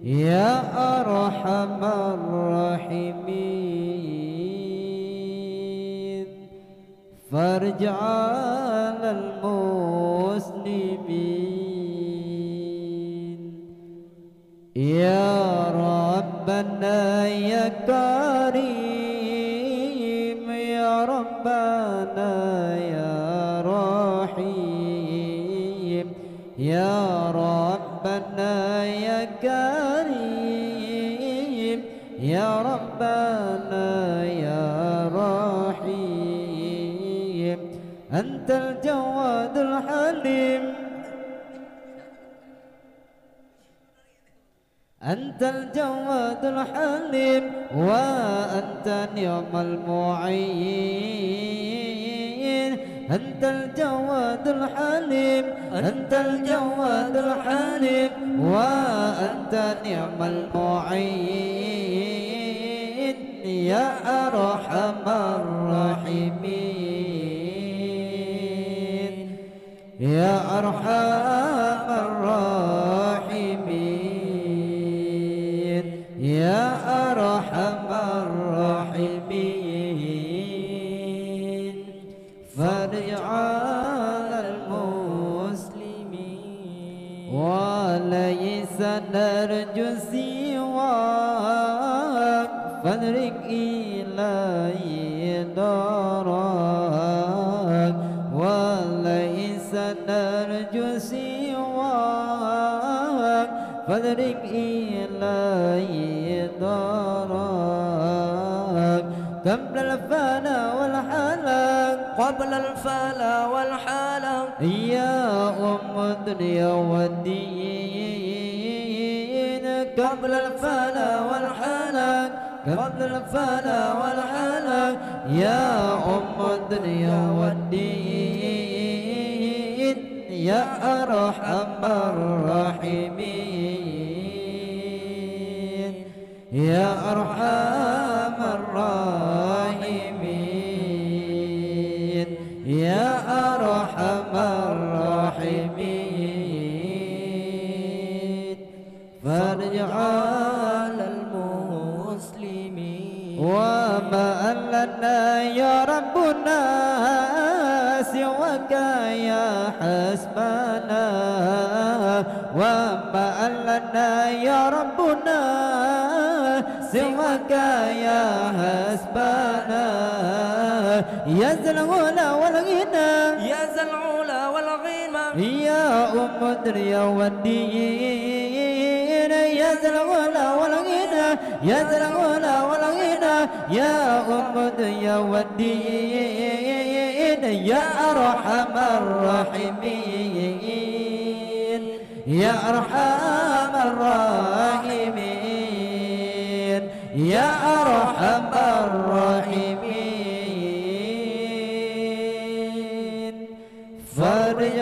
يا أرحم الراحمين فرج على المسلمين يا ربنا يا كريم يا ربنا يا رحيم يا ربنا يا كريم يا ربنا يا رحيم أنت الجواد الحليم أنت الجواد الحليم وأنت نعم المعين أنت الجواد الحليم أنت الجواد الحليم وأنت نعم المعين يا أرحم الراحمين يا أرحم الراحمين يا أرحم الراحمين فرج على المسلمين وليس نرجو سواك فادرك إليه دارك وليس نرجو سواك فادرك إليه دارك قبل الفنا والحلق قبل الفلا والحلق يا أم الدنيا والدين قبل الفنا والحلق قبل الفنا والحلق يا أم الدنيا والدين يا أرحم الراحمين يا أرحم الراحمين يا أرحم الراحمين فرج على المسلمين وما لنا يا ربنا سواك يا حسبنا وما لنا يا ربنا سواك يا حسبنا يا ذا العلا والغنى يا ذا العلا والغنى يا أم الدنيا والدين يا ذا العلا والغنى يا ذا العلا والغنى يا أم الدنيا والدين يا أرحم الراحمين يا أرحم الراحمين يا أرحم الراحمين فرج